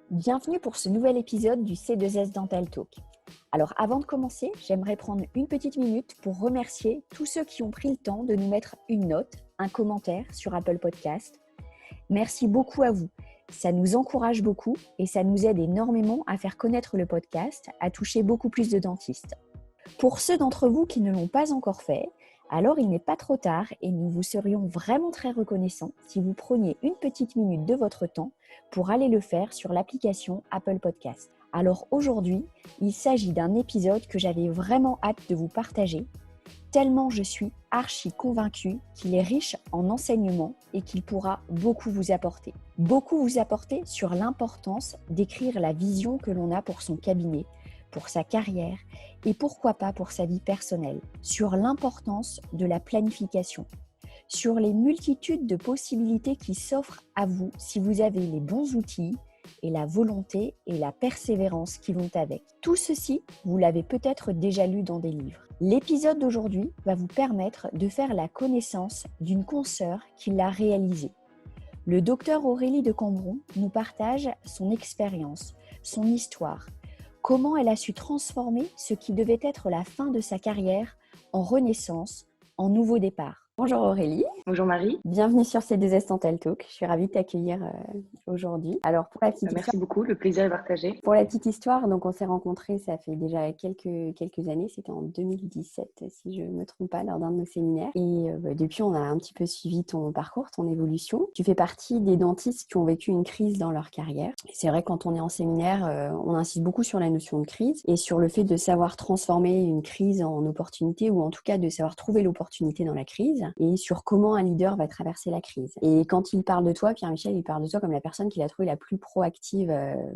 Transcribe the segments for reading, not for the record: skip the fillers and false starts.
Bienvenue pour ce nouvel épisode du C2S Dental Talk. Alors avant de commencer, j'aimerais prendre une petite minute pour remercier tous ceux qui ont pris le temps de nous mettre une note, un commentaire sur Apple Podcast. Merci beaucoup à vous. Ça nous encourage beaucoup et ça nous aide énormément à faire connaître le podcast, à toucher beaucoup plus de dentistes. Pour ceux d'entre vous qui ne l'ont pas encore fait, alors il n'est pas trop tard et nous vous serions vraiment très reconnaissants si vous preniez une petite minute de votre temps pour aller le faire sur l'application Apple Podcast. Alors aujourd'hui, il s'agit d'un épisode que j'avais vraiment hâte de vous partager, tellement je suis archi convaincue qu'il est riche en enseignements et qu'il pourra beaucoup vous apporter. Beaucoup vous apporter sur l'importance d'écrire la vision que l'on a pour son cabinet, pour sa carrière et pourquoi pas pour sa vie personnelle, sur l'importance de la planification, sur les multitudes de possibilités qui s'offrent à vous si vous avez les bons outils et la volonté et la persévérance qui vont avec. Tout ceci, vous l'avez peut-être déjà lu dans des livres. L'épisode d'aujourd'hui va vous permettre de faire la connaissance d'une consoeur qui l'a réalisé. Le docteur Aurélie de Cambron nous partage son expérience, son histoire, comment elle a su transformer ce qui devait être la fin de sa carrière en renaissance, en nouveau départ. Bonjour Aurélie. Bonjour Marie. Bienvenue sur C2S Dental Talk. Je suis ravie de t'accueillir aujourd'hui. Alors pour la petite Merci beaucoup, le plaisir est partagé. Pour la petite histoire, donc on s'est rencontrés, ça fait déjà quelques années, c'était en 2017 si je ne me trompe pas, lors d'un de nos séminaires. Et depuis, on a un petit peu suivi ton parcours, ton évolution. Tu fais partie des dentistes qui ont vécu une crise dans leur carrière. Et c'est vrai, quand on est en séminaire, on insiste beaucoup sur la notion de crise et sur le fait de savoir transformer une crise en opportunité, ou en tout cas de savoir trouver l'opportunité dans la crise, et sur comment un leader va traverser la crise. Et quand il parle de toi, Pierre-Michel, il parle de toi comme la personne qu'il a trouvée la plus proactive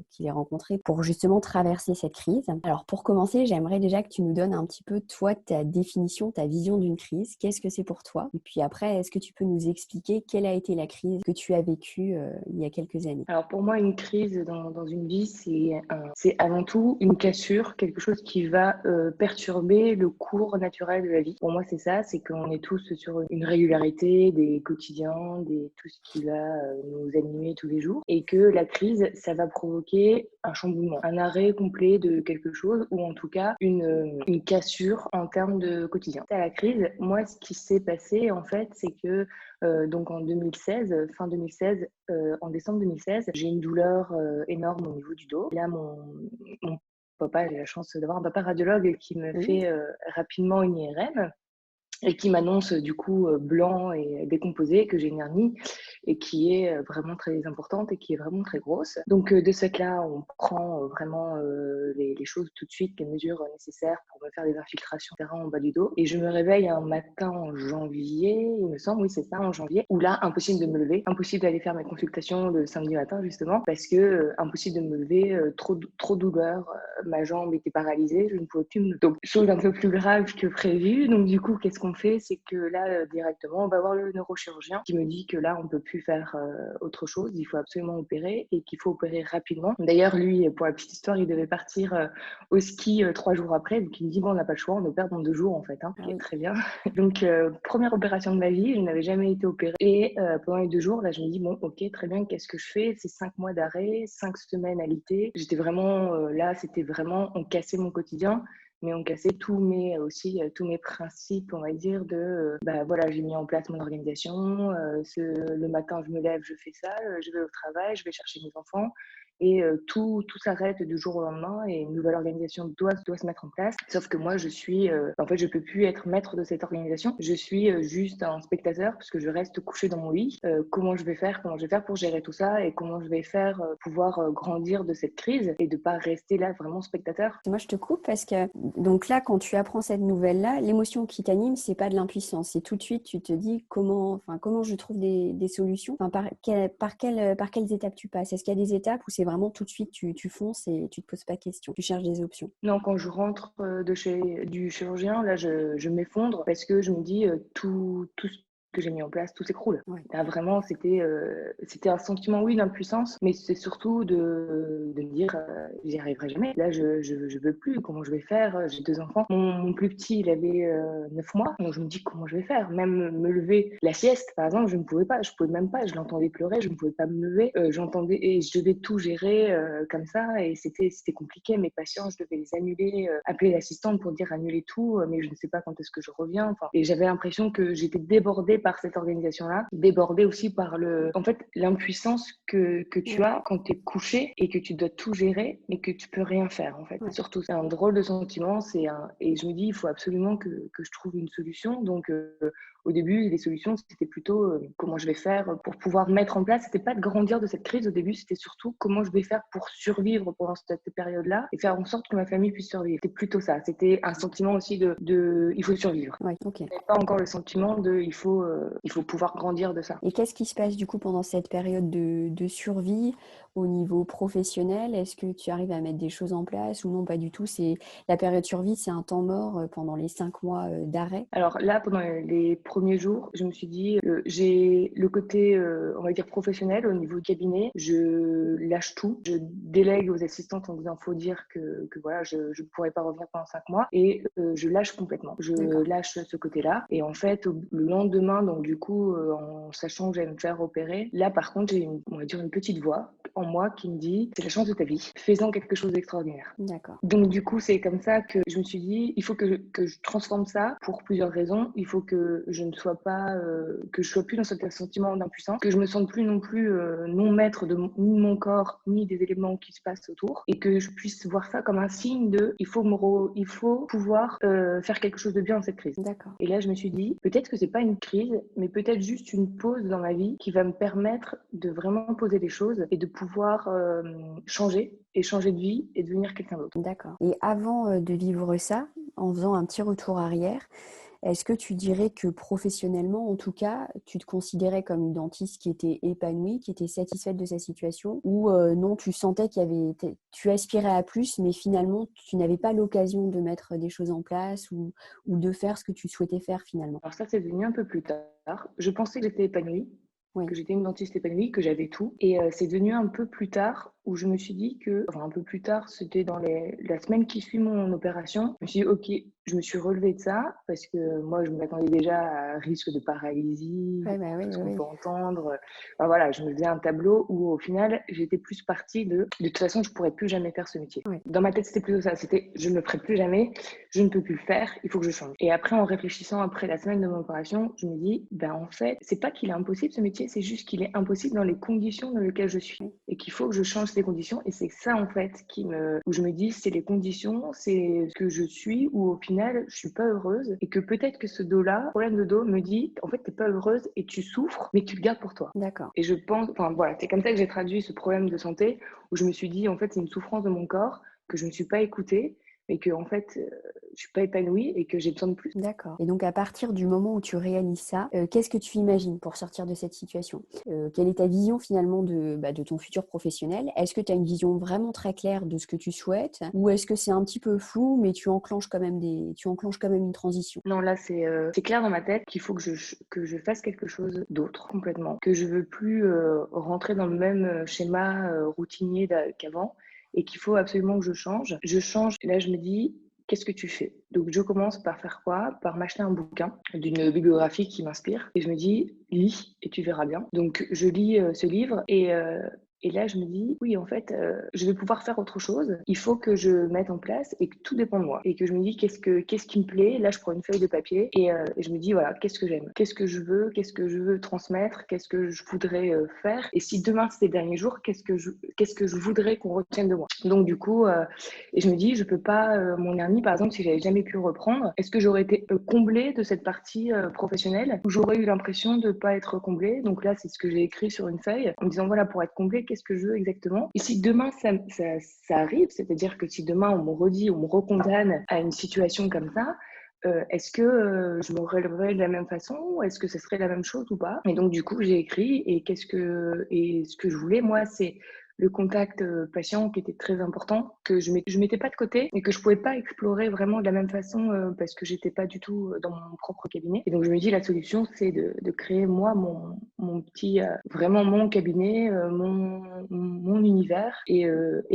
qu'il ait rencontrée pour justement traverser cette crise. Alors pour commencer, j'aimerais déjà que tu nous donnes un petit peu, toi, ta définition, ta vision d'une crise. Qu'est-ce que c'est pour toi? Et puis après, est-ce que tu peux nous expliquer quelle a été la crise que tu as vécue il y a quelques années? Alors pour moi, une crise dans une vie, c'est avant tout une cassure, quelque chose qui va perturber le cours naturel de la vie. Pour moi, c'est ça, c'est qu'on est tous sur une régularité des quotidiens, tout ce qui va nous animer tous les jours, et que la crise, ça va provoquer un chamboulement, un arrêt complet de quelque chose, ou en tout cas une cassure en termes de quotidien. À la crise, moi, ce qui s'est passé, en fait, c'est que donc en 2016, fin 2016, en décembre 2016, j'ai une douleur énorme au niveau du dos. Et là, mon papa, j'ai la chance d'avoir un papa radiologue qui me fait rapidement une IRM et qui m'annonce du coup blanc et décomposé, que j'ai une hernie et qui est vraiment très importante et qui est vraiment très grosse. Donc de ce fait-là, on prend vraiment les choses tout de suite, les mesures nécessaires pour me faire des infiltrations etc. en bas du dos. Et je me réveille un matin en janvier, il me semble, oui c'est ça, en janvier, où là, impossible de me lever, impossible d'aller faire mes consultations le samedi matin justement, parce que impossible de me lever, trop douleur, ma jambe était paralysée, je ne pouvais plus me lever. Donc chose un peu plus grave que prévu, donc du coup qu'est-ce qu'on fait, c'est que là directement on va voir le neurochirurgien qui me dit que là on peut plus faire autre chose, il faut absolument opérer et qu'il faut opérer rapidement. D'ailleurs lui, pour la petite histoire, il devait partir au ski 3 jours après, donc il me dit bon, on n'a pas le choix, on opère dans 2 jours en fait, hein. Okay, très bien. Donc première opération de ma vie, je n'avais jamais été opérée et pendant les 2 jours là je me dis bon ok très bien, qu'est-ce que je fais? C'est 5 mois d'arrêt, 5 semaines à l'IT, j'étais vraiment là, c'était vraiment, on cassait mon quotidien, mais on cassait tous mes principes, on va dire, voilà, j'ai mis en place mon organisation, le matin je me lève, je fais ça, je vais au travail, je vais chercher mes enfants, et tout s'arrête du jour au lendemain et une nouvelle organisation doit se mettre en place. Sauf que moi, en fait, je peux plus être maître de cette organisation. Je suis juste un spectateur parce que je reste couchée dans mon lit. Comment je vais faire pour gérer tout ça et comment je vais faire pouvoir grandir de cette crise et de pas rester là vraiment spectateur. Moi, je te coupe parce que donc là, quand tu apprends cette nouvelle-là, l'émotion qui t'anime, c'est pas de l'impuissance. C'est tout de suite, tu te dis comment je trouve des solutions. Enfin, par quelles étapes tu passes? Est-ce qu'il y a des étapes où c'est vraiment tout de suite tu fonces et tu te poses pas de questions, tu cherches des options? Non, quand je rentre du chirurgien, là je m'effondre parce que je me dis tout que j'ai mis en place, tout s'écroule. Ouais. Là, vraiment, c'était un sentiment, oui, d'impuissance, mais c'est surtout de me dire, j'y arriverai jamais. Là, je veux plus. Comment je vais faire? J'ai 2 enfants. Mon plus petit, il avait 9 mois. Donc, je me dis, comment je vais faire? Même me lever, la sieste, par exemple, je ne pouvais pas. Je pouvais même pas. Je l'entendais pleurer. Je ne pouvais pas me lever. J'entendais et je devais tout gérer comme ça. Et c'était compliqué. Mes patients, je devais les annuler, appeler l'assistante pour dire annuler tout, mais je ne sais pas quand est-ce que je reviens. Enfin, et j'avais l'impression que j'étais débordée par cette organisation-là, débordée aussi par en fait, l'impuissance que tu Ouais. as quand tu es couché et que tu dois tout gérer, mais que tu peux rien faire, en fait. Ouais. Surtout, c'est un drôle de sentiment. Et je me dis, il faut absolument que je trouve une solution. Donc, au début, les solutions, c'était plutôt comment je vais faire pour pouvoir mettre en place. C'était pas de grandir de cette crise au début, c'était surtout comment je vais faire pour survivre pendant cette période-là et faire en sorte que ma famille puisse survivre. C'était plutôt ça. C'était un sentiment aussi de il faut survivre. Ouais, ok. Et pas encore le sentiment de il faut pouvoir grandir de ça. Et qu'est-ce qui se passe du coup pendant cette période de survie au niveau professionnel? Est-ce que tu arrives à mettre des choses en place ou non, pas du tout? C'est la période survie, c'est un temps mort pendant les 5 mois d'arrêt. Alors là, pendant les premiers jours, je me suis dit, j'ai le côté, on va dire, professionnel au niveau du cabinet. Je lâche tout. Je délègue aux assistantes en disant, faut dire que voilà, je ne pourrai pas revenir pendant 5 mois. Et je lâche complètement. Je D'accord. lâche ce côté-là. Et en fait, le lendemain, donc du coup, en sachant que j'allais me faire opérer, là, par contre, j'ai on va dire, une petite voix en moi qui me dit, c'est la chance de ta vie. Fais-en quelque chose d'extraordinaire. D'accord. Donc du coup, c'est comme ça que je me suis dit, il faut que je transforme ça pour plusieurs raisons. Il faut que je ne sois pas, que je sois plus dans ce sentiment d'impuissance, que je me sente plus non plus non maître ni de mon corps ni des éléments qui se passent autour, et que je puisse voir ça comme un signe de, il faut pouvoir faire quelque chose de bien dans cette crise. D'accord. Et là, je me suis dit, peut-être que c'est pas une crise, mais peut-être juste une pause dans ma vie qui va me permettre de vraiment poser les choses et de pouvoir changer de vie et devenir quelqu'un d'autre. D'accord. Et avant de vivre ça, en faisant un petit retour arrière, est-ce que tu dirais que professionnellement, en tout cas, tu te considérais comme une dentiste qui était épanouie, qui était satisfaite de sa situation, ou non, tu sentais tu aspirais à plus, mais finalement, tu n'avais pas l'occasion de mettre des choses en place ou de faire ce que tu souhaitais faire finalement? Alors ça, c'est venu un peu plus tard. Je pensais que j'étais épanouie, Oui, que j'étais une dentiste épanouie, que j'avais tout. Et c'est venu un peu plus tard où je me suis dit enfin un peu plus tard, c'était dans la semaine qui suit mon opération. Je me suis dit, ok, je me suis relevée de ça parce que moi, je m'attendais déjà à un risque de paralysie, ouais, bah oui, tout ce oui, qu'on oui. peut entendre. Enfin, voilà, je me faisais un tableau où au final, j'étais plus partie de toute façon, je pourrais plus jamais faire ce métier. Oui. Dans ma tête, c'était plutôt ça. C'était, je ne le ferai plus jamais, je ne peux plus le faire, il faut que je change. Et après, en réfléchissant après la semaine de mon opération, je me dis, ben en fait, c'est pas qu'il est impossible ce métier, c'est juste qu'il est impossible dans les conditions dans lesquelles je suis. Et qu'il faut que je change ces conditions. Et c'est ça, en fait, où je me dis, c'est les conditions, c'est ce que je suis, où au final, je suis pas heureuse. Et que peut-être que ce dos-là, problème de dos, me dit, en fait, t'es pas heureuse et tu souffres, mais tu le gardes pour toi. D'accord. Et je pense, enfin voilà, c'est comme ça que j'ai traduit ce problème de santé, où je me suis dit, en fait, c'est une souffrance de mon corps, que je ne suis pas écoutée, mais que, en fait, je suis pas épanouie et que j'ai besoin de plus. D'accord. Et donc, à partir du moment où tu réalises ça, qu'est-ce que tu imagines pour sortir de cette situation? Quelle est ta vision finalement de ton futur professionnel? Est-ce que tu as une vision vraiment très claire de ce que tu souhaites? Ou est-ce que c'est un petit peu flou, mais tu enclenches quand même une transition? Non, là, c'est clair dans ma tête qu'il faut que je fasse quelque chose d'autre complètement, que je veux plus rentrer dans le même schéma routinier qu'avant et qu'il faut absolument que je change. Je change, et là, je me dis, qu'est-ce que tu fais? Donc, je commence par faire quoi? Par m'acheter un bouquin d'une bibliographie qui m'inspire et je me dis, lis et tu verras bien. Donc, je lis ce livre et là, je me dis, oui, en fait, je vais pouvoir faire autre chose. Il faut que je mette en place et que tout dépend de moi. Et que je me dis, qu'est-ce qui me plaît? Là, je prends une feuille de papier et je me dis, voilà, qu'est-ce que j'aime? Qu'est-ce que je veux transmettre? Qu'est-ce que je voudrais faire? Et si demain, c'était le dernier jour, qu'est-ce que je voudrais qu'on retienne de moi? Donc, du coup, et je me dis, je peux pas, mon hernie, par exemple, si j'avais jamais pu reprendre, est-ce que j'aurais été comblée de cette partie professionnelle ou j'aurais eu l'impression de pas être comblée? Donc là, c'est ce que j'ai écrit sur une feuille en me disant, voilà, pour être comblée, qu'est-ce que je veux exactement? Et si demain ça arrive, c'est-à-dire que si demain on me recondamne à une situation comme ça, est-ce que je me relèverais de la même façon? Est-ce que ce serait la même chose ou pas? Et donc du coup j'ai écrit et ce que je voulais moi, c'est le contact patient qui était très important, que je mettais pas de côté et que je pouvais pas explorer vraiment de la même façon parce que j'étais pas du tout dans mon propre cabinet. Et donc je me dis la solution c'est de créer moi mon petit vraiment mon cabinet, mon univers et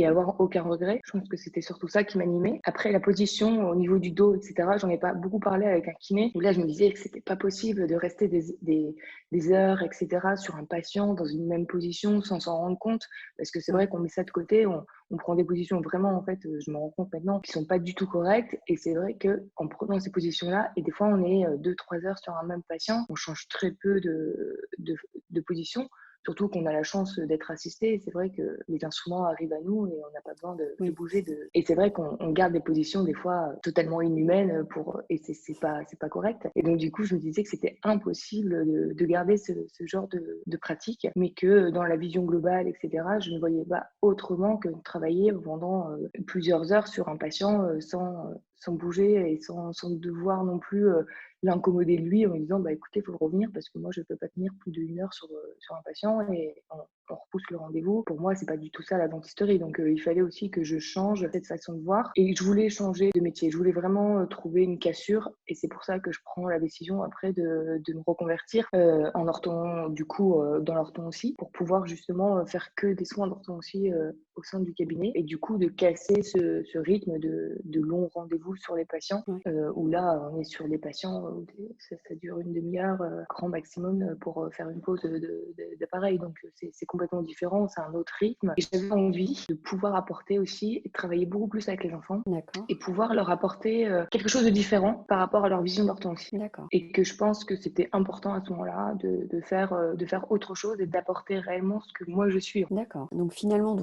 avoir aucun regret. Je pense que c'était surtout ça qui m'animait. Après la position au niveau du dos, etc. J'en ai pas beaucoup parlé avec un kiné où là je me disais que c'était pas possible de rester des heures, etc. sur un patient dans une même position sans s'en rendre compte. Parce que c'est vrai qu'on met ça de côté, on prend des positions vraiment, en fait, je me rends compte maintenant, qui sont pas du tout correctes. Et c'est vrai qu'en prenant ces positions-là, et des fois on est 2-3 heures sur un même patient, on change très peu de position. Surtout qu'on a la chance d'être assisté. C'est vrai que les instruments arrivent à nous et on n'a pas besoin de bouger. Et c'est vrai qu'on garde des positions des fois totalement inhumaines et c'est pas correct. Et donc du coup, je me disais que c'était impossible de garder ce genre de pratique, mais que dans la vision globale, etc., je ne voyais pas autrement que de travailler pendant plusieurs heures sur un patient sans bouger et sans devoir non plus l'incommoder lui en lui disant bah écoutez, il faut revenir parce que moi je ne peux pas tenir plus d'une heure sur un patient et on repousse le rendez-vous. Pour moi, c'est pas du tout ça la dentisterie. Donc il fallait aussi que je change cette façon de voir et je voulais changer de métier. Je voulais vraiment trouver une cassure et c'est pour ça que je prends la décision après de me reconvertir en ortho, du coup dans l'orthodontie pour pouvoir justement faire que des soins d'orthodontie au sein du cabinet et du coup de casser ce rythme de longs rendez-vous sur les patients où là on est sur des patients où ça dure une demi-heure grand maximum pour faire une pause d'appareil. Donc c'est complètement différent, c'est un autre rythme. Et j'avais envie de pouvoir apporter aussi et de travailler beaucoup plus avec les enfants et pouvoir leur apporter quelque chose de différent par rapport à leur vision d'orthodontie. Et que je pense que c'était important à ce moment-là de faire autre chose et d'apporter réellement ce que moi je suis. D'accord. Donc finalement,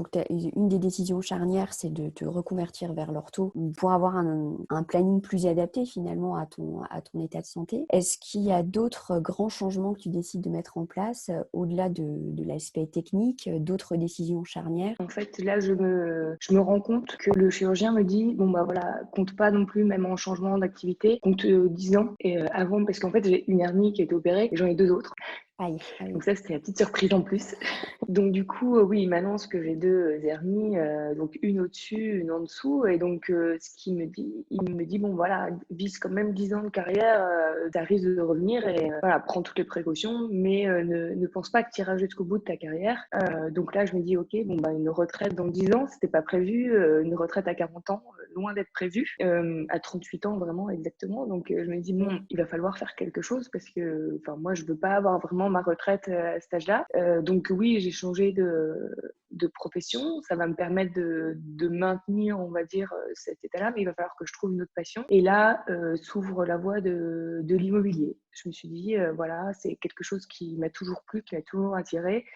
une des décisions charnières, c'est de te reconvertir vers l'ortho pour avoir un planning plus adapté finalement à ton état de santé. Est-ce qu'il y a d'autres grands changements que tu décides de mettre en place au-delà de l'aspect technique, d'autres décisions charnières? En fait, là, je me rends compte que le chirurgien me dit, bon, bah voilà, compte pas non plus, même en changement d'activité, compte 10 ans. Et avant, parce qu'en fait, j'ai une hernie qui a été opérée et j'en ai 2 autres. Aïe. Donc ça, c'était la petite surprise en plus. Donc du coup, oui, il m'annonce que j'ai 2 hernies, donc une au-dessus, une en dessous. Et donc, ce qu'il me dit, il me dit, bon voilà, vise quand même 10 ans de carrière, t'arrives de revenir et voilà, prends toutes les précautions, mais ne pense pas que tu iras jusqu'au bout de ta carrière. Donc là, je me dis, ok, bon bah une retraite dans 10 ans, c'était pas prévu, une retraite à 40 ans, loin d'être prévu, à 38 ans vraiment exactement. Donc je me dis, bon, il va falloir faire quelque chose parce que moi, je veux pas avoir vraiment ma retraite à cet âge-là. Donc oui, j'ai changé de profession. Ça va me permettre de maintenir, on va dire, cet état-là, mais il va falloir que je trouve une autre passion. Et là, s'ouvre la voie de l'immobilier. Je me suis dit, voilà, c'est quelque chose qui m'a toujours plu, qui m'a toujours attirée.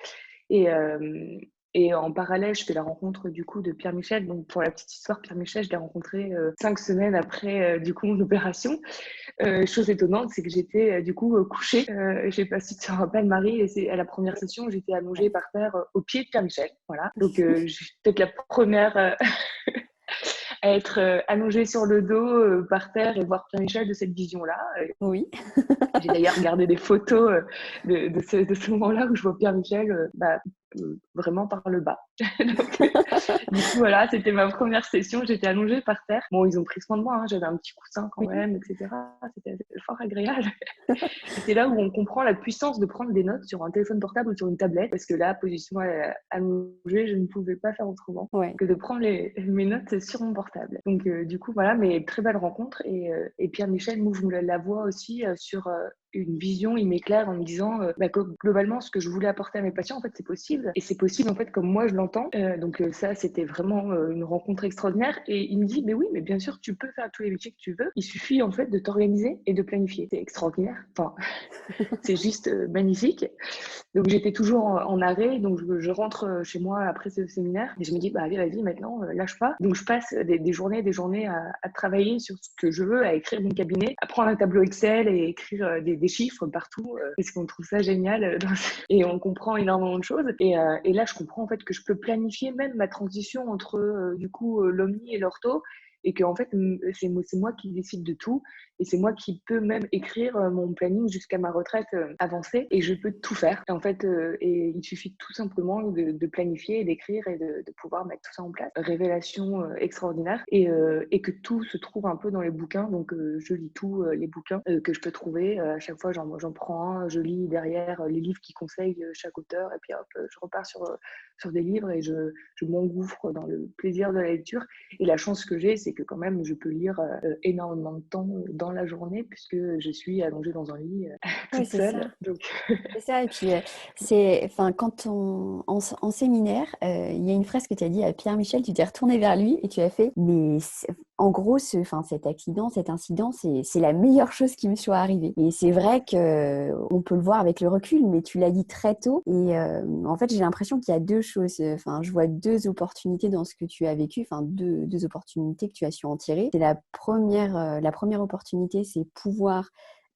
Et en parallèle, je fais la rencontre du coup de Pierre Michel. Donc pour la petite histoire, Pierre Michel, je l'ai rencontré 5 semaines après du coup mon opération. Chose étonnante, c'est que j'étais du coup couchée. Je sais pas si tu te rappelles, Marie, et c'est à la première session, j'étais allongée par terre au pied de Pierre Michel. Voilà. Donc je suis peut-être la première à être allongée sur le dos par terre et voir Pierre Michel de cette vision-là. Oui. J'ai d'ailleurs regardé des photos de ce moment-là où je vois Pierre Michel vraiment par le bas. Donc, du coup, voilà, c'était ma première session. J'étais allongée par terre. Bon, ils ont pris soin de moi, hein, j'avais un petit coussin quand même, etc. C'était fort agréable. Et c'est là où on comprend la puissance de prendre des notes sur un téléphone portable ou sur une tablette, parce que là, position allongée, je ne pouvais pas faire autrement que de prendre mes notes sur mon portable. Donc, du coup, voilà, mais très belle rencontre. Et Pierre Michel m'ouvre la voie aussi sur une vision, il m'éclaire en me disant que globalement, ce que je voulais apporter à mes patients, en fait, c'est possible. Et c'est possible, en fait, comme moi, je l'entends. Donc ça, c'était vraiment une rencontre extraordinaire. Et il me dit, mais oui, mais bien sûr, tu peux faire tous les métiers que tu veux. Il suffit, en fait, de t'organiser et de planifier. C'est extraordinaire. Enfin, c'est juste magnifique. Donc j'étais toujours en arrêt. Donc je rentre chez moi après ce séminaire. Et je me dis, allez, vas-y, maintenant, lâche pas. Donc je passe des journées à travailler sur ce que je veux, à écrire mon cabinet, à prendre un tableau Excel et écrire des chiffres partout parce qu'on trouve ça génial et on comprend énormément de choses. Et là, je comprends en fait que je peux planifier même ma transition entre du coup l'omni et l'ortho et que en fait, c'est moi qui décide de tout et c'est moi qui peux même écrire mon planning jusqu'à ma retraite avancée et je peux tout faire. Et en fait, et il suffit tout simplement de planifier, d'écrire et de pouvoir mettre tout ça en place. Révélation extraordinaire et que tout se trouve un peu dans les bouquins. Donc, je lis tous les bouquins que je peux trouver. À chaque fois, j'en prends un, je lis derrière les livres qui conseillent chaque auteur et puis hop, je repars sur des livres et je m'engouffre dans le plaisir de la lecture. Et la chance que j'ai, c'est que quand même, je peux lire énormément de temps dans la journée puisque je suis allongée dans un lit Ouais, toute c'est ça. seule. Donc, C'est ça, et puis enfin, quand en séminaire, il y a une phrase que tu as dit à Pierre Michel, tu t'es retourné vers lui et tu as fait, mais en gros, cet accident, cet incident, c'est la meilleure chose qui me soit arrivée. Et c'est vrai qu'on peut le voir avec le recul, mais tu l'as dit très tôt. Et en fait, j'ai l'impression qu'il y a deux choses. Enfin, je vois deux opportunités dans ce que tu as vécu, enfin, deux opportunités que tu as su en tirer. C'est la première opportunité, c'est pouvoir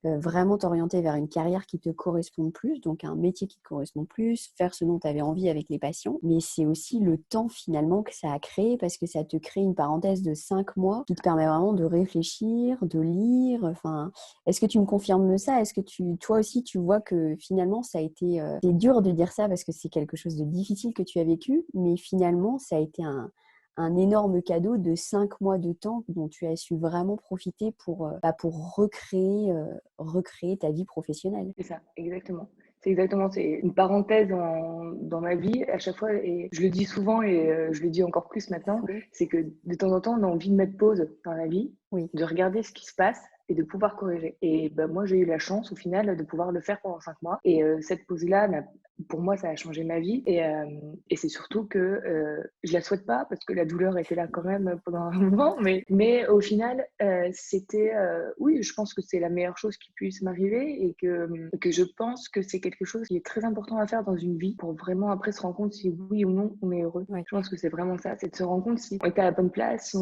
vraiment t'orienter vers une carrière qui te corresponde plus, donc un métier qui te correspond plus, faire ce dont tu avais envie avec les patients. Mais c'est aussi le temps finalement que ça a créé parce que ça te crée une parenthèse de 5 mois qui te permet vraiment de réfléchir, de lire. Enfin, est-ce que tu me confirmes ça? Est-ce que toi aussi, tu vois que finalement, ça a été... c'est dur de dire ça parce que c'est quelque chose de difficile que tu as vécu, mais finalement, ça a été un énorme cadeau de 5 mois de temps dont tu as su vraiment profiter pour recréer ta vie professionnelle. c'est ça, exactement. C'est une parenthèse dans ma vie à chaque fois, et je le dis souvent et je le dis encore plus maintenant, Oui, c'est que de temps en temps, on a envie de mettre pause dans la vie, oui. de regarder ce qui se passe et de pouvoir corriger. Et ben, moi, j'ai eu la chance au final de pouvoir le faire pendant 5 mois. Et cette pause-là, pour moi, ça a changé ma vie. Et c'est surtout que je la souhaite pas parce que la douleur était là quand même pendant un moment. Mais au final, c'était, oui, je pense que c'est la meilleure chose qui puisse m'arriver et que je pense que c'est quelque chose qui est très important à faire dans une vie pour vraiment après se rendre compte si oui ou non on est heureux. Ouais. Je pense que c'est vraiment ça, c'est de se rendre compte si on était à la bonne place,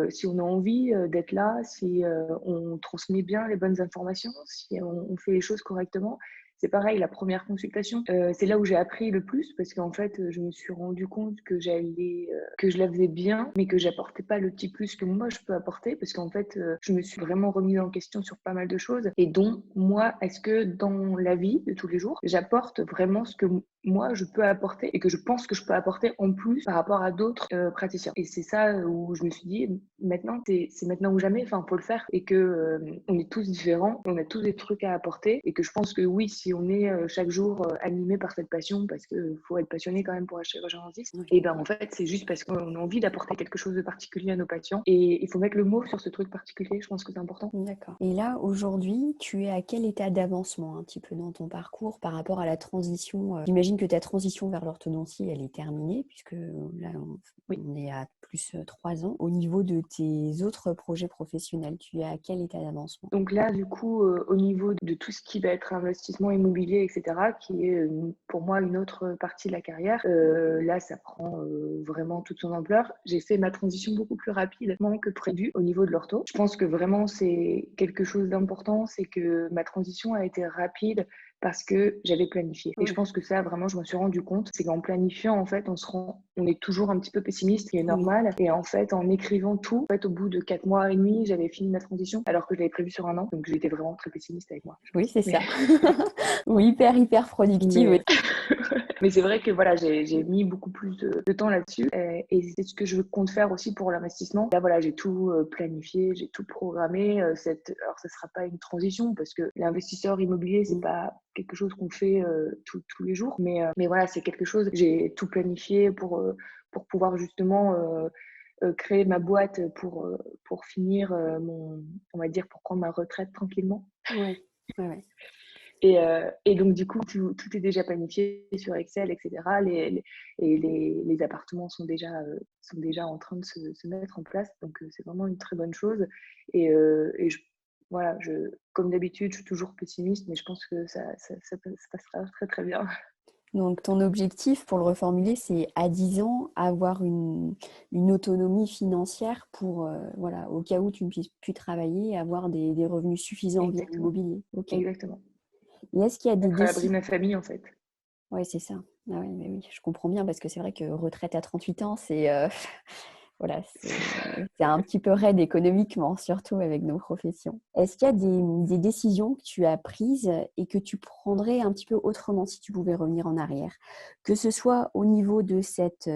si on a envie d'être là, si on transmet bien les bonnes informations, si on fait les choses correctement. C'est pareil, la première consultation, c'est là où j'ai appris le plus parce qu'en fait, je me suis rendu compte que que je la faisais bien, mais que j'apportais pas le petit plus que moi je peux apporter parce qu'en fait, je me suis vraiment remise en question sur pas mal de choses et dont moi, est-ce que dans la vie de tous les jours, j'apporte vraiment ce que moi je peux apporter et que je pense que je peux apporter en plus par rapport à d'autres praticiens. Et c'est ça où je me suis dit, maintenant, c'est maintenant ou jamais, enfin, faut le faire et que on est tous différents, on a tous des trucs à apporter et que je pense que oui, si on est chaque jour animé par cette passion, parce qu'il faut être passionné quand même pour être chirurgien dentiste, Oui. et ben en fait, c'est juste parce qu'on a envie d'apporter quelque chose de particulier à nos patients et il faut mettre le mot sur ce truc particulier, je pense que c'est important. D'accord. Et là, aujourd'hui, tu es à quel état d'avancement un petit peu dans ton parcours par rapport à la transition J'imagine que ta transition vers l'orthodontie, elle est terminée, puisque là, Oui. on est à plus 3 ans. Au niveau de tes autres projets professionnels, tu es à quel état d'avancement? Donc là, du coup, au niveau de tout ce qui va être investissement immobilier, etc., qui est pour moi une autre partie de la carrière, là, ça prend vraiment toute son ampleur. J'ai fait ma transition beaucoup plus rapidement que prévu au niveau de l'ortho. Je pense que vraiment, c'est quelque chose d'important, c'est que ma transition a été rapide parce que j'avais planifié. Et je Oui. pense que ça, vraiment, je me suis rendu compte, c'est qu'en planifiant, en fait, on est toujours un petit peu pessimiste, ce qui est Oui. normal. Et en fait, en écrivant tout, en fait, au bout de 4 mois et demi, j'avais fini ma transition, alors que je l'avais prévu sur un an. Donc, j'étais vraiment très pessimiste avec moi, je Oui, pense. c'est ça. Oui, hyper productive. Mais, mais c'est vrai que voilà, j'ai mis beaucoup plus de temps là-dessus et c'est ce que je compte faire aussi pour l'investissement. Là, voilà, j'ai tout planifié, j'ai tout programmé. Alors, ça ne sera pas une transition parce que l'investisseur immobilier, c'est pas quelque chose qu'on fait tous les jours. Mais voilà, c'est quelque chose, j'ai tout planifié pour pouvoir justement créer ma boîte pour finir on va dire, pour prendre ma retraite tranquillement. Oui, ouais, ouais. Et donc, du coup, tout est déjà planifié sur Excel, etc. Les appartements sont déjà en train de se mettre en place. Donc, c'est vraiment une très bonne chose. Et voilà, comme d'habitude, je suis toujours pessimiste, mais je pense que ça passera très, très bien. Donc, ton objectif, pour le reformuler, c'est à 10 ans, avoir une autonomie financière pour, voilà, au cas où tu ne puisses plus travailler, avoir des revenus suffisants via Exactement. l'immobilier. OK. Et Exactement. est-ce qu'il y a des Mettre à l'abri décisions? ma famille, en fait. Oui, c'est ça. Ah ouais, mais oui, je comprends bien parce que c'est vrai que retraite à 38 ans, Voilà, c'est un petit peu raide économiquement, surtout avec nos professions. Est-ce qu'il y a des décisions que tu as prises et que tu prendrais un petit peu autrement si tu pouvais revenir en arrière? Que ce soit au niveau de cette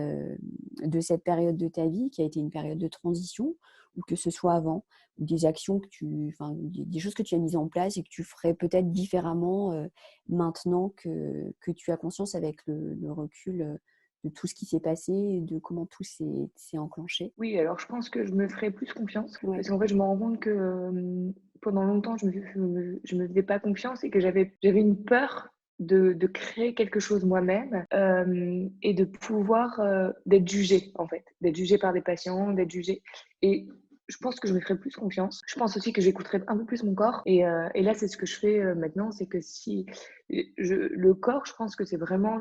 période de ta vie qui a été une période de transition, ou que ce soit avant, ou des actions enfin, des choses que tu as mises en place et que tu ferais peut-être différemment maintenant que tu as conscience avec le recul de tout ce qui s'est passé et de comment tout s'est enclenché. Oui, alors je pense que je me ferais plus confiance Ouais, parce qu'en fait, je me rends compte que pendant longtemps, je me faisais pas confiance et que j'avais une peur de créer quelque chose moi-même et de pouvoir d'être jugée, en fait, d'être jugée par des patients, d'être jugée. Et je pense que je me ferais plus confiance. Je pense aussi que j'écouterais un peu plus mon corps. Et là, c'est ce que je fais maintenant, c'est que si le corps, je pense que c'est vraiment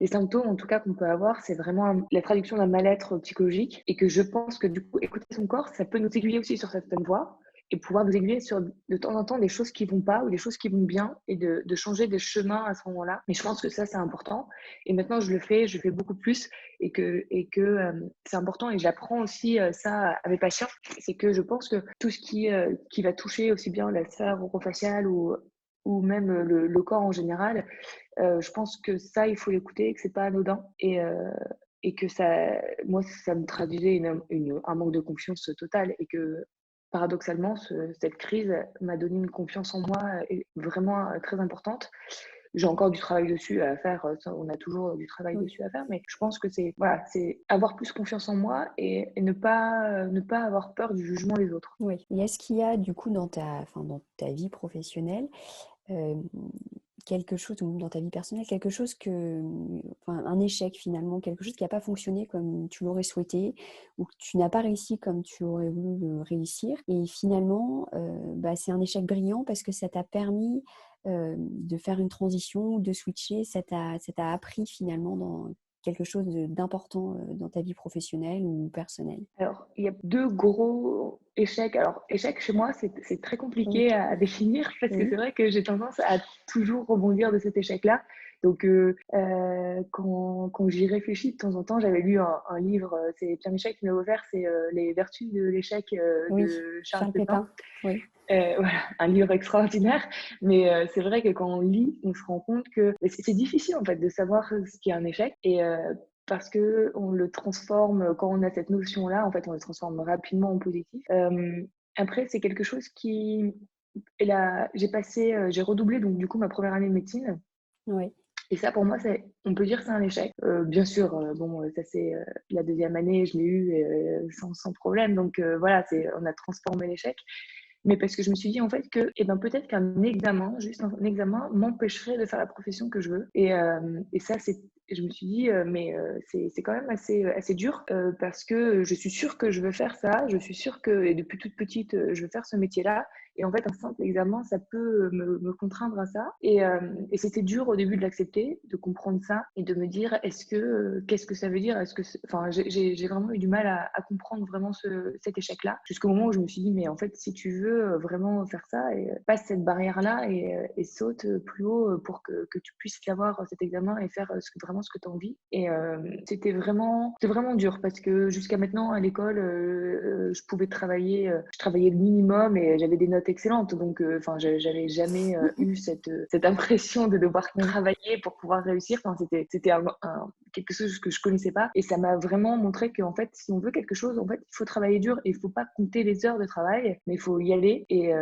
les symptômes, en tout cas, qu'on peut avoir, c'est vraiment la traduction d'un mal-être psychologique. Et que je pense que du coup, écouter son corps, ça peut nous aiguiller aussi sur certaines voies et pouvoir nous aiguiller sur de temps en temps des choses qui vont pas ou des choses qui vont bien et de changer des chemins à ce moment-là. Mais je pense que ça, c'est important. Et maintenant, je le fais beaucoup plus et que c'est important. Et j'apprends aussi ça à mes patients. C'est que je pense que tout ce qui va toucher aussi bien la sphère orofaciale ou même le corps en général, je pense que ça, il faut l'écouter, que c'est pas anodin et que ça, moi, ça me traduisait un manque de confiance total et que paradoxalement, cette crise m'a donné une confiance en moi vraiment très importante. J'ai encore du travail dessus à faire, ça, on a toujours du travail oui, dessus à faire, mais je pense que c'est voilà, c'est avoir plus confiance en moi et ne pas avoir peur du jugement des autres. oui. Et est-ce qu'il y a du coup enfin, dans ta vie professionnelle, euh, quelque chose, ou dans ta vie personnelle, quelque chose enfin, un échec finalement, quelque chose qui n'a pas fonctionné comme tu l'aurais souhaité, ou que tu n'as pas réussi comme tu aurais voulu le réussir, et finalement, bah, c'est un échec brillant parce que ça t'a permis de faire une transition, de switcher, ça t'a appris finalement dans quelque chose d'important dans ta vie professionnelle ou personnelle. Alors, il y a 2 gros échecs. Alors, échec chez moi, c'est très Oui, compliqué à définir parce que c'est oui, vrai que j'ai tendance à toujours rebondir de cet échec-là. Donc, quand j'y réfléchis de temps en temps, j'avais lu un livre, c'est Pierre Michel qui me l'a offert, c'est Les vertus de l'échec oui, de Charles Charles Pépin. Pépin, oui, Voilà, un livre extraordinaire. Mais c'est vrai que quand on lit, on se rend compte que c'est difficile en fait de savoir ce qui est un échec. Et parce que on le transforme, quand on a cette notion-là, en fait, on le transforme rapidement en positif. Après, c'est quelque chose qui... Et là, j'ai redoublé donc du coup ma première année de médecine. oui, Et ça, pour moi, on peut dire que c'est un échec. Bien sûr, bon, ça c'est la deuxième année, je l'ai eu sans problème. Donc voilà, on a transformé l'échec. Mais parce que je me suis dit en fait que eh ben, peut-être qu'un examen, juste un examen, m'empêcherait de faire la profession que je veux. Et ça, je me suis dit, mais c'est quand même assez dur parce que je suis sûre que je veux faire ça. Je suis sûre que et depuis toute petite, je veux faire ce métier-là. Et en fait, un simple examen, ça peut me contraindre à ça. Et c'était dur au début de l'accepter, de comprendre ça et de me dire, qu'est-ce que ça veut dire? Enfin, j'ai vraiment eu du mal à comprendre vraiment cet échec-là, jusqu'au moment où je me suis dit, mais en fait, si tu veux vraiment faire ça, passe cette barrière-là et saute plus haut pour que tu puisses avoir cet examen et faire vraiment ce que tu as envie. Et c'était vraiment dur parce que jusqu'à maintenant, à l'école, je pouvais travailler, je travaillais le minimum et j'avais des notes excellentes. Donc, enfin, j'avais jamais eu cette impression de devoir oui, travailler pour pouvoir réussir. Enfin, c'était quelque chose que je connaissais pas. Et ça m'a vraiment montré qu'en fait, si on veut quelque chose, en fait, il faut travailler dur et il faut pas compter les heures de travail, mais il faut y aller et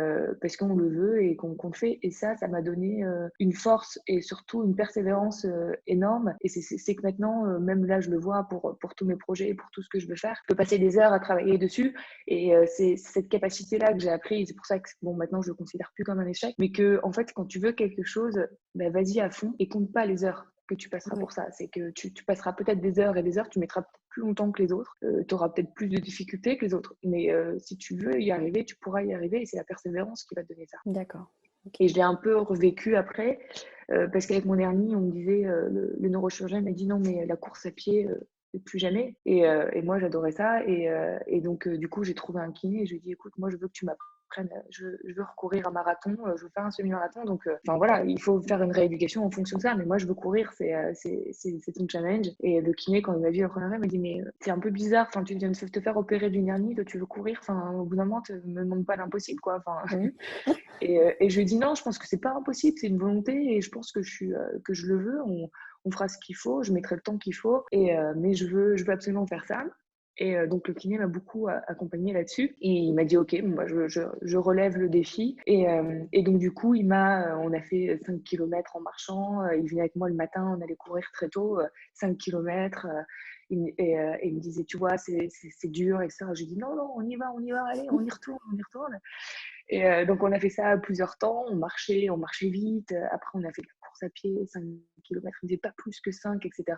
parce qu'on le veut et qu'on le fait. Et ça m'a donné une force et surtout une persévérance énorme. Et c'est que maintenant, même là, je le vois pour tous mes projets et pour tout ce que je veux faire, je peux passer des heures à travailler dessus. Et c'est cette capacité-là que j'ai appris. C'est pour ça que bon, maintenant, je le considère plus comme un échec, mais que en fait, quand tu veux quelque chose, ben, vas-y à fond et compte pas les heures que tu passeras oui. pour ça. C'est que tu passeras peut-être des heures et des heures, tu mettras peut-être plus longtemps que les autres, tu auras peut-être plus de difficultés que les autres. Mais si tu veux y arriver, tu pourras y arriver et c'est la persévérance qui va te donner ça. D'accord. Ok. Et je l'ai un peu revécu après, parce qu'avec mon hernie, on me disait, le neurochirurgien m'a dit non, mais la course à pied, plus jamais. Et moi, j'adorais ça. Et donc, du coup, j'ai trouvé un kiné et je lui ai dit, écoute, moi, je veux que tu m'apprennes je veux recourir un marathon, je veux faire un semi-marathon. Donc, enfin voilà, il faut faire une rééducation en fonction de ça. Mais moi, je veux courir, c'est ton challenge. Et le kiné, quand il m'a vu la première fois, il m'a dit, mais c'est un peu bizarre. Enfin, tu viens de te faire opérer d'une hernie, toi, tu veux courir. Enfin, au bout d'un moment, me demande pas l'impossible, quoi. Enfin, Oui. et je lui ai dit non, je pense que c'est pas impossible, c'est une volonté et je pense que que je le veux. On fera ce qu'il faut, je mettrai le temps qu'il faut. Mais je veux absolument faire ça. Donc le kiné m'a beaucoup accompagnée là-dessus. Et il m'a dit ok, bon, bah, je relève le défi. Et donc du coup, on a fait 5 km en marchant. Il venait avec moi le matin, on allait courir très tôt, 5 km. Il me disait, tu vois, c'est dur, etc. J'ai dit non, non, on y va, allez, on y retourne, on y retourne. Donc, on a fait ça plusieurs temps. On marchait vite. Après, on a fait de la course à pied, 5 km, on faisait pas plus que 5, etc.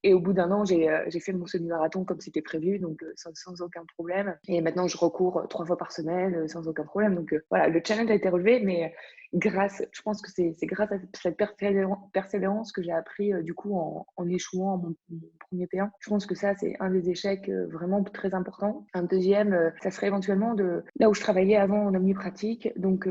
Et au bout d'un an, j'ai fait mon semi-marathon comme c'était prévu, donc sans aucun problème. Et maintenant, je recours 3 fois par semaine sans aucun problème. Donc voilà, le challenge a été relevé, mais je pense que c'est grâce à cette persévérance que j'ai appris du coup en échouant mon premier P1. Je pense que ça, c'est un des échecs vraiment très importants. Un deuxième, ça serait éventuellement de là où je travaillais avant en omnipratique. Donc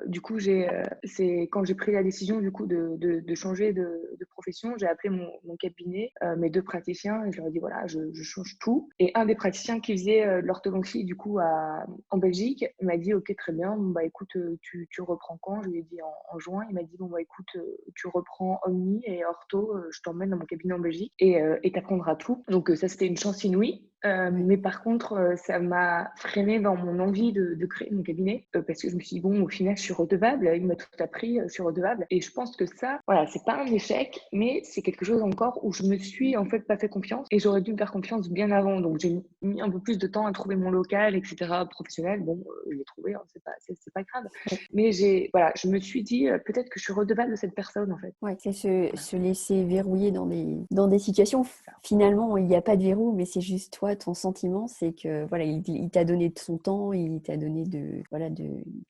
du coup, c'est quand j'ai pris la décision du coup de changer de profession, j'ai appelé mon cabinet, mes 2 praticiens, et je leur ai dit voilà, je change tout. Et un des praticiens qui faisait de l'orthodontie du coup en Belgique m'a dit ok, très bien, bon, bah écoute, tu reprends quand? Je lui ai dit en juin. Il m'a dit bon bah écoute, tu reprends omni et ortho, je t'emmène dans mon cabinet en Belgique et t'apprendras tout. Donc ça, c'était une chance inouïe. Mais par contre, ça m'a freiné dans mon envie de créer mon cabinet parce que je me suis dit, bon, au final, je suis redevable. Il m'a tout appris, je suis redevable. Et je pense que ça, voilà, c'est pas un échec, mais c'est quelque chose encore où je me suis en fait pas fait confiance et j'aurais dû me faire confiance bien avant. Donc, j'ai mis un peu plus de temps à trouver mon local, etc., professionnel. Bon, je l'ai trouvé, hein, c'est pas grave. Mais voilà, je me suis dit, peut-être que je suis redevable de cette personne, en fait. Ouais, c'est se laisser verrouiller dans des situations. Finalement, il n'y a pas de verrou, mais c'est juste toi, ton sentiment, c'est que voilà, il t'a donné de son temps, il t'a donné il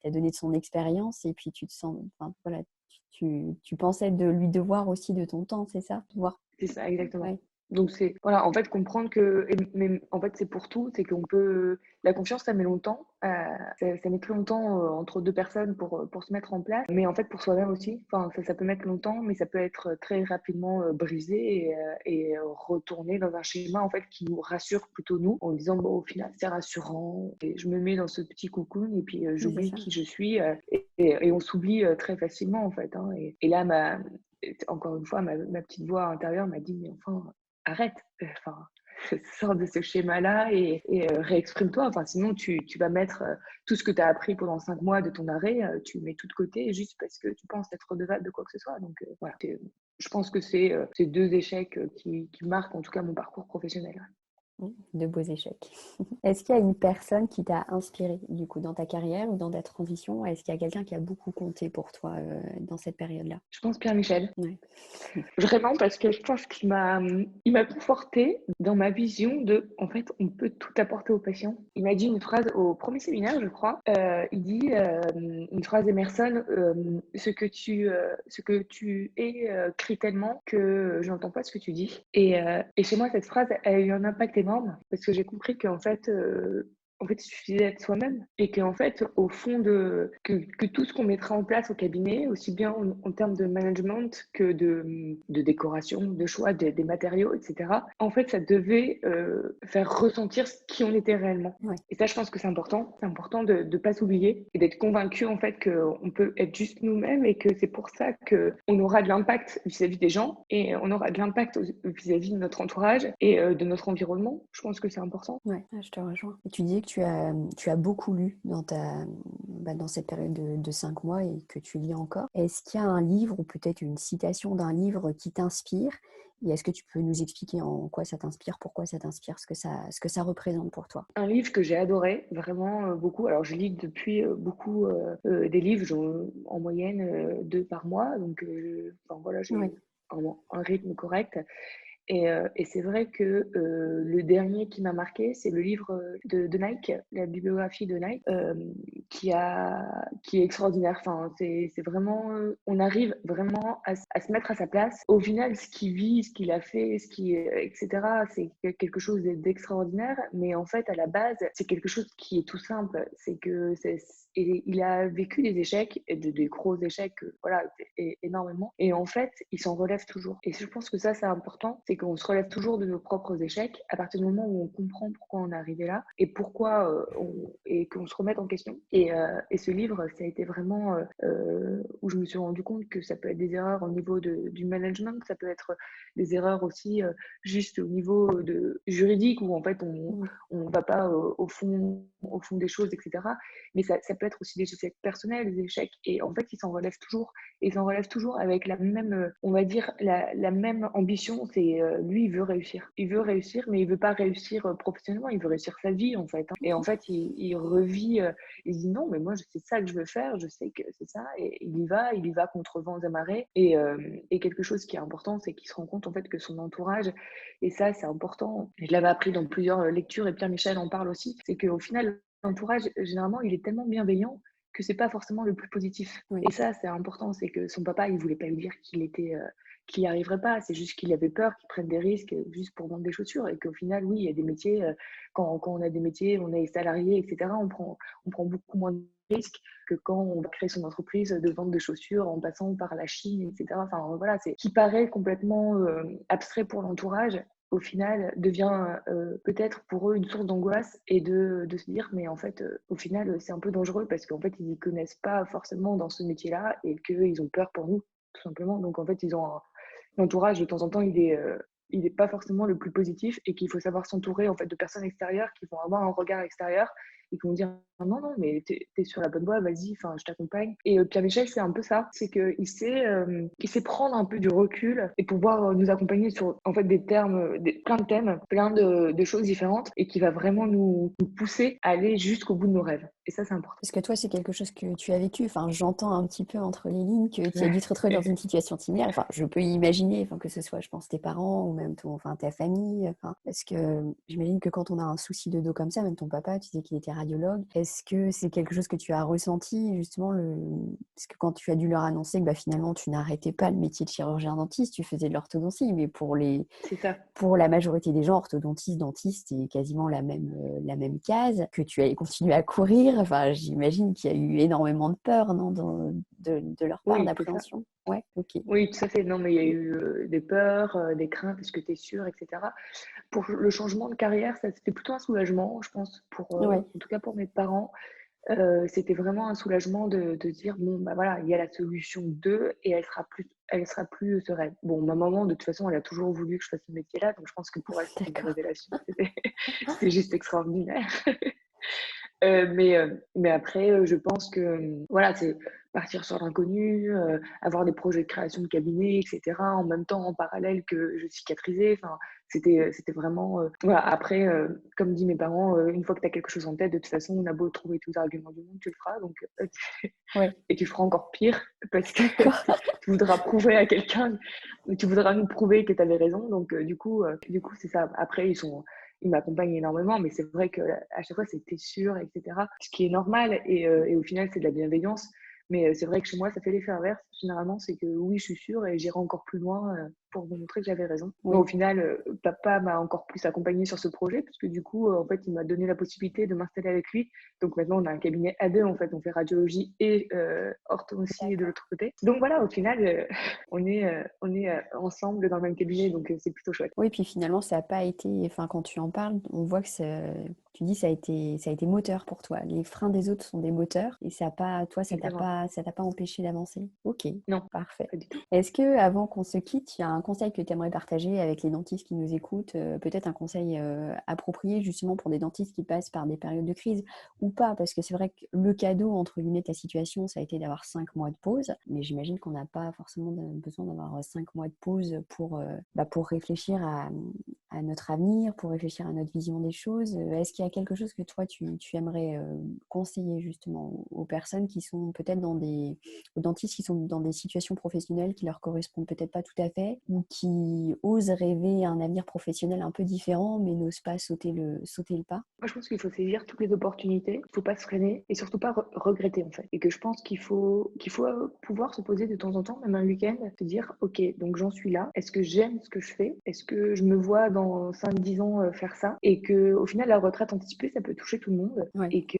t'a donné de son expérience, et puis tu te sens, enfin, voilà, tu pensais de lui devoir aussi de ton temps, c'est ça? Devoir, C'est ça, exactement. ouais, Donc, c'est, voilà, en fait, comprendre que, mais en fait, c'est pour tout, c'est qu'on peut, la confiance, ça met longtemps, ça met plus longtemps entre 2 personnes pour se mettre en place, mais en fait, pour soi-même aussi, enfin, ça peut mettre longtemps, mais ça peut être très rapidement brisé et retourner dans un schéma, en fait, qui nous rassure plutôt nous, en disant, bon, au final, c'est rassurant, et je me mets dans ce petit cocoon, et puis oui, c'est j'oublie ça. qui je suis, et on s'oublie très facilement, en fait, hein, et là, encore une fois, ma petite voix intérieure m'a dit, mais enfin, arrête, enfin, sors de ce schéma-là et réexprime-toi. Enfin, sinon, tu vas mettre tout ce que tu as appris pendant 5 mois de ton arrêt, tu mets tout de côté juste parce que tu penses être redevable de quoi que ce soit. Donc, voilà. Je pense que c'est ces 2 échecs qui marquent en tout cas mon parcours professionnel. De beaux échecs. Est-ce qu'il y a une personne qui t'a inspiré, du coup, dans ta carrière ou dans ta transition? Est-ce qu'il y a quelqu'un qui a beaucoup compté pour toi dans cette période-là? Je pense Pierre Michel. Ouais. Vraiment, parce que je pense il m'a conforté dans ma vision en fait, on peut tout apporter aux patients. Il m'a dit une phrase au premier séminaire, je crois. Il dit une phrase d'Emerson, ce que tu es crie tellement que je n'entends pas ce que tu dis. Et chez moi, cette phrase a eu un impact énorme parce que j'ai compris qu'en fait, il suffisait d'être soi-même et qu'en fait, au fond que tout ce qu'on mettra en place au cabinet, aussi bien en termes de management que de décoration, de choix des matériaux, etc., en fait, ça devait faire ressentir qui on était réellement. Ouais. Et ça, je pense que c'est important. C'est important de ne pas s'oublier et d'être convaincu en fait qu'on peut être juste nous-mêmes et que c'est pour ça qu'on aura de l'impact vis-à-vis des gens et on aura de l'impact vis-à-vis de notre entourage et de notre environnement. Je pense que c'est important. Ouais, je te rejoins. Et tu dis que tu as beaucoup lu dans cette période de 5 mois et que tu lis encore. Est-ce qu'il y a un livre ou peut-être une citation d'un livre qui t'inspire? Et est-ce que tu peux nous expliquer en quoi ça t'inspire, pourquoi ça t'inspire, ce que ça représente pour toi? Un livre que j'ai adoré, vraiment beaucoup. Alors, je lis depuis beaucoup des livres, en moyenne 2 par mois. Donc, enfin, voilà, j'ai Oui, un rythme correct. Et c'est vrai que le dernier qui m'a marqué, c'est le livre de Nike, la bibliographie de Nike, qui est extraordinaire. Enfin, c'est vraiment, on arrive vraiment à se mettre à sa place. Au final, ce qu'il vit, ce qu'il a fait, etc., c'est quelque chose d'extraordinaire. Mais en fait, à la base, c'est quelque chose qui est tout simple. C'est que et il a vécu des échecs, et des gros échecs, voilà, énormément. Et en fait, il s'en relève toujours. Et je pense que ça, c'est important, c'est qu'on se relève toujours de nos propres échecs à partir du moment où on comprend pourquoi on est arrivé là et pourquoi et qu'on se remette en question. Et ce livre, ça a été vraiment où je me suis rendu compte que ça peut être des erreurs au niveau du management, ça peut être des erreurs aussi juste au niveau juridique où en fait on va pas au fond des choses, etc. Mais ça peut être aussi des échecs personnels, des échecs. Et en fait, ils s'en relèvent toujours. Et ils s'en relèvent toujours avec la même, on va dire, la même ambition. C'est lui, il veut réussir. Il veut réussir, mais il veut pas réussir professionnellement. Il veut réussir sa vie, en fait. Et en fait, il revit. Il dit non, mais moi, c'est ça que je veux faire. Je sais que c'est ça. Et il y va contre vents et marées. Et quelque chose qui est important, c'est qu'il se rend compte, en fait, que son entourage, et ça, c'est important. Je l'avais appris dans plusieurs lectures, et Pierre Michel en parle aussi. C'est qu'au final, l'entourage, généralement, il est tellement bienveillant que c'est pas forcément le plus positif. Oui. Et ça, c'est important, c'est que son papa, il voulait pas lui dire qu'il n'y arriverait pas. C'est juste qu'il avait peur qu'il prenne des risques juste pour vendre des chaussures. Et qu'au final, oui, il y a des métiers, quand on a des métiers, on est salarié, etc., on prend beaucoup moins de risques que quand on va créer son entreprise de vente de chaussures en passant par la Chine, etc. Enfin, voilà, c'est qui paraît complètement abstrait pour l'entourage, au final, devient peut-être pour eux une source d'angoisse et de se dire, mais en fait, au final, c'est un peu dangereux parce qu'en fait, ils n'y connaissent pas forcément dans ce métier-là et qu'ils ont peur pour nous, tout simplement. Donc, en fait, ils ont l'entourage, de temps en temps, il est pas forcément le plus positif et qu'il faut savoir s'entourer en fait, de personnes extérieures qui vont avoir un regard extérieur et qui vont dire non, non, mais t'es sur la bonne voie, vas-y, je t'accompagne. Et Pierre Michel, c'est un peu ça, c'est qu'il sait prendre un peu du recul et pouvoir nous accompagner sur en fait des termes, plein de thèmes, plein de choses différentes et qui va vraiment nous pousser à aller jusqu'au bout de nos rêves. Et ça, c'est important. Parce que toi, c'est quelque chose que tu as vécu. Enfin, j'entends un petit peu entre les lignes que tu as dû te retrouver dans une situation similaire. Enfin, je peux imaginer, enfin, que ce soit, je pense, tes parents ou même ta famille. Enfin, parce que j'imagine que quand on a un souci de dos comme ça, même ton papa, tu disais qu'il était radiologue. Est-ce que c'est quelque chose que tu as ressenti justement parce que quand tu as dû leur annoncer que finalement tu n'arrêtais pas le métier de chirurgien dentiste, tu faisais de l'orthodontie, mais C'est ça. pour la majorité des gens, orthodontiste, dentiste, c'est quasiment la même case, que tu allais continuer à courir. Enfin, j'imagine qu'il y a eu énormément de peur, non, de leur part, Oui, c'est ça. d'appréhension. Ouais, ok. Oui, tout à fait. Non, mais il y a eu des peurs, des craintes, est-ce que tu es sûr, etc. Pour le changement de carrière, ça c'était plutôt un soulagement, je pense, Ouais, en tout cas pour mes parents. C'était vraiment un soulagement de dire bon, bah voilà, il y a la solution 2 et elle sera plus sereine. Bon, ma maman, de toute façon, elle a toujours voulu que je fasse ce métier-là, donc je pense que pour elle, c'était une d'accord. révélation. C'était juste extraordinaire. Mais après, je pense que voilà, c'est partir sur l'inconnu, avoir des projets de création de cabinet, etc. En même temps, en parallèle que je cicatrisais. Enfin, c'était vraiment. Voilà. Après, comme disent mes parents, une fois que tu as quelque chose en tête, de toute façon, on a beau trouver tous les arguments du monde, tu le feras. Donc, Ouais, et tu feras encore pire parce que d'accord. tu voudras prouver à quelqu'un, tu voudras nous prouver que tu avais raison. Donc, du coup, c'est ça. Après, ils m'accompagnent énormément, mais c'est vrai qu'à chaque fois, c'était sûr, etc. Ce qui est normal, et au final, c'est de la bienveillance. Mais c'est vrai que chez moi, ça fait l'effet inverse. Généralement, c'est que oui, je suis sûre et j'irai encore plus loin pour vous montrer que j'avais raison. Mais au Oui, final, papa m'a encore plus accompagnée sur ce projet, parce que du coup, en fait, il m'a donné la possibilité de m'installer avec lui. Donc maintenant, on a un cabinet à deux, en fait. On fait radiologie et orthodontie de d'accord. l'autre côté. Donc voilà, au final, on est ensemble dans le même cabinet, donc c'est plutôt chouette. Oui, puis finalement, ça n'a pas été, enfin, quand tu en parles, on voit que tu dis ça a été moteur pour toi. Les freins des autres sont des moteurs et ça a pas, toi, Exactement. ça t'a pas empêché d'avancer. Ok, Non, parfait. pas du tout. Est-ce que, avant qu'on se quitte, il y a un conseil que tu aimerais partager avec les dentistes qui nous écoutent, peut-être un conseil approprié justement pour des dentistes qui passent par des périodes de crise ou pas, parce que c'est vrai que le cadeau, entre guillemets, de la situation, ça a été d'avoir 5 mois de pause, mais j'imagine qu'on n'a pas forcément besoin d'avoir 5 mois de pause pour réfléchir à notre avenir, pour réfléchir à notre vision des choses. Est-ce qu'il y a quelque chose que toi, tu aimerais conseiller justement aux personnes qui sont peut-être aux dentistes qui sont dans des situations professionnelles qui leur correspondent peut-être pas tout à fait, ou qui osent rêver un avenir professionnel un peu différent, mais n'osent pas sauter le pas? Moi, je pense qu'il faut saisir toutes les opportunités, il ne faut pas se freiner et surtout pas regretter en fait. Et que je pense qu'il faut pouvoir se poser de temps en temps, même un week-end, se dire ok, donc j'en suis là. Est-ce que j'aime ce que je fais? Est-ce que je me vois dans 5-10 ans faire ça? Et que au final, la retraite anticipée, ça peut toucher tout le monde. Ouais. Et que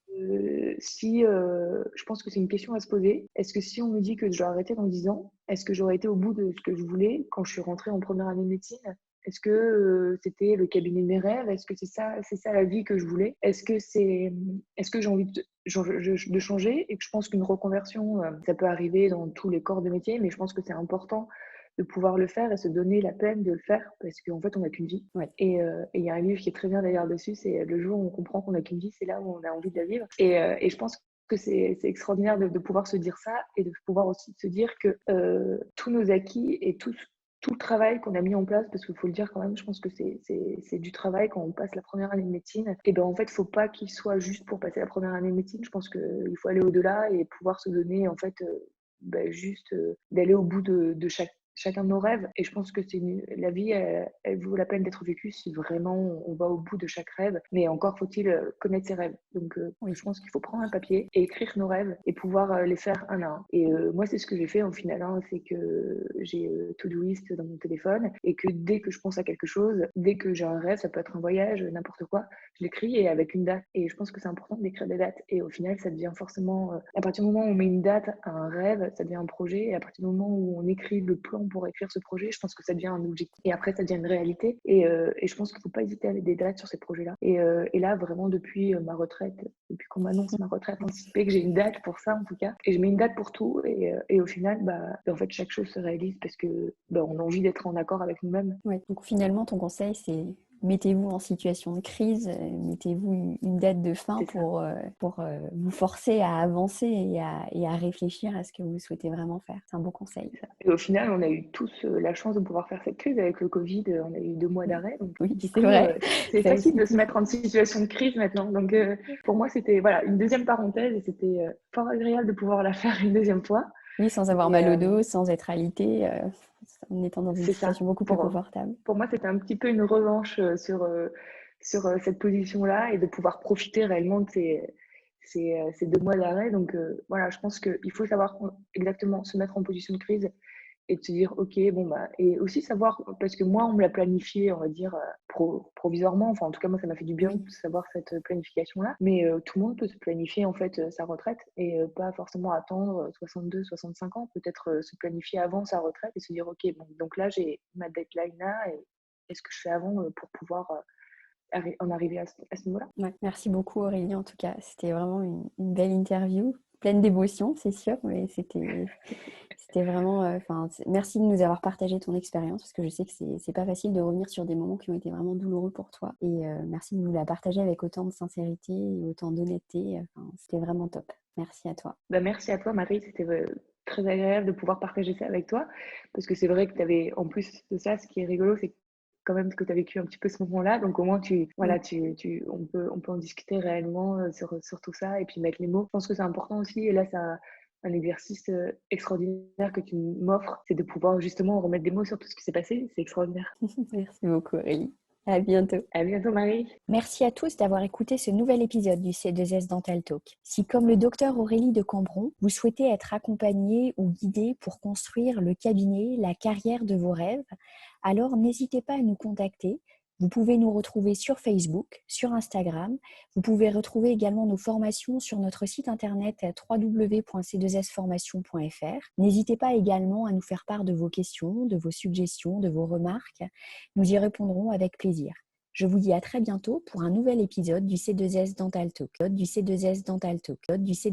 si je pense que c'est une question à se poser. Est-ce que si on me dit que je dois arrêter dans 10 ans, est-ce que j'aurais été au bout de ce que je voulais quand je suis rentrée en première année de médecine? Est-ce que c'était le cabinet de mes rêves? Est-ce que c'est ça la vie que je voulais? Est-ce que j'ai envie de changer? Et que je pense qu'une reconversion, ça peut arriver dans tous les corps de métier, mais je pense que c'est important de pouvoir le faire et se donner la peine de le faire parce qu'en fait, on n'a qu'une vie. Ouais. Et il y a un livre qui est très bien d'ailleurs dessus, c'est le jour où on comprend qu'on n'a qu'une vie, c'est là où on a envie de la vivre. Et je pense que c'est extraordinaire de pouvoir se dire ça et de pouvoir aussi se dire que tous nos acquis et tout le travail qu'on a mis en place, parce qu'il faut le dire quand même, je pense que c'est du travail quand on passe la première année de médecine. Et ben en fait, il ne faut pas qu'il soit juste pour passer la première année de médecine. Je pense qu'il faut aller au-delà et pouvoir se donner en fait juste d'aller au bout de chacun de nos rêves. Et je pense que la vie, elle vaut la peine d'être vécue si vraiment on va au bout de chaque rêve. Mais encore faut-il connaître ses rêves. Donc, Oui. je pense qu'il faut prendre un papier et écrire nos rêves et pouvoir les faire un à un. Et moi, c'est ce que j'ai fait au final. C'est que j'ai Todoist dans mon téléphone et que dès que je pense à quelque chose, dès que j'ai un rêve, ça peut être un voyage, n'importe quoi, je l'écris et avec une date. Et je pense que c'est important d'écrire des dates. Et au final, ça devient forcément, à partir du moment où on met une date à un rêve, ça devient un projet. Et à partir du moment où on écrit le plan pour écrire ce projet, je pense que ça devient un objectif. Et après, ça devient une réalité. Et je pense qu'il ne faut pas hésiter avec des dates sur ces projets-là. Et là, vraiment, depuis ma retraite, depuis qu'on m'annonce ma retraite anticipée, que j'ai une date pour ça en tout cas, et je mets une date pour tout. Et au final, en fait, chaque chose se réalise parce que on a envie d'être en accord avec nous-mêmes. Ouais. Donc finalement, ton conseil, c'est mettez-vous en situation de crise, mettez-vous une date de fin pour vous forcer à avancer et à réfléchir à ce que vous souhaitez vraiment faire. C'est un bon conseil. Et au final, on a eu tous la chance de pouvoir faire cette crise avec le Covid. On a eu 2 mois d'arrêt. Donc, oui, du c'est coup, vrai. c'est facile de se mettre en situation de crise maintenant. Donc, pour moi, c'était une deuxième parenthèse et c'était fort agréable de pouvoir la faire une deuxième fois. Oui, sans avoir mal au dos, sans être alité, en étant dans une situation beaucoup plus confortable. Pour moi, c'était un petit peu une revanche sur cette position-là et de pouvoir profiter réellement de ces 2 mois d'arrêt. Donc, voilà, je pense qu'il faut savoir exactement se mettre en position de crise et de se dire, ok, et aussi savoir, parce que moi, on me l'a planifié, on va dire, provisoirement. Enfin, en tout cas, moi, ça m'a fait du bien de savoir cette planification-là. Mais tout le monde peut se planifier, en fait, sa retraite et pas forcément attendre 62, 65 ans. Peut-être se planifier avant sa retraite et se dire, ok, donc là, j'ai ma deadline là et qu'est-ce que je fais avant pour pouvoir en arriver à ce niveau-là. Ouais. Merci beaucoup, Aurélie, en tout cas. C'était vraiment une belle interview, pleine d'émotions, c'est sûr, mais c'était vraiment... merci de nous avoir partagé ton expérience, parce que je sais que c'est pas facile de revenir sur des moments qui ont été vraiment douloureux pour toi. Et merci de nous la partager avec autant de sincérité et autant d'honnêteté. C'était vraiment top. Merci à toi. Merci à toi, Marie. C'était très agréable de pouvoir partager ça avec toi, parce que c'est vrai que tu avais, en plus de ça, ce qui est rigolo, c'est quand même que tu as vécu un petit peu ce moment-là. Donc au moins, on peut en discuter réellement sur tout ça et puis mettre les mots. Je pense que c'est important aussi. Et là, ça un exercice extraordinaire que tu m'offres, c'est de pouvoir justement remettre des mots sur tout ce qui s'est passé. C'est extraordinaire. Merci beaucoup, Aurélie. À bientôt. À bientôt, Marie. Merci à tous d'avoir écouté ce nouvel épisode du C2S Dental Talk. Si, comme le docteur Aurélie de Cambron, vous souhaitez être accompagné ou guidé pour construire le cabinet, la carrière de vos rêves, alors n'hésitez pas à nous contacter. Vous pouvez nous retrouver sur Facebook, sur Instagram. Vous pouvez retrouver également nos formations sur notre site internet www.c2sformation.fr. N'hésitez pas également à nous faire part de vos questions, de vos suggestions, de vos remarques. Nous y répondrons avec plaisir. Je vous dis à très bientôt pour un nouvel épisode du C2S Dental Talk.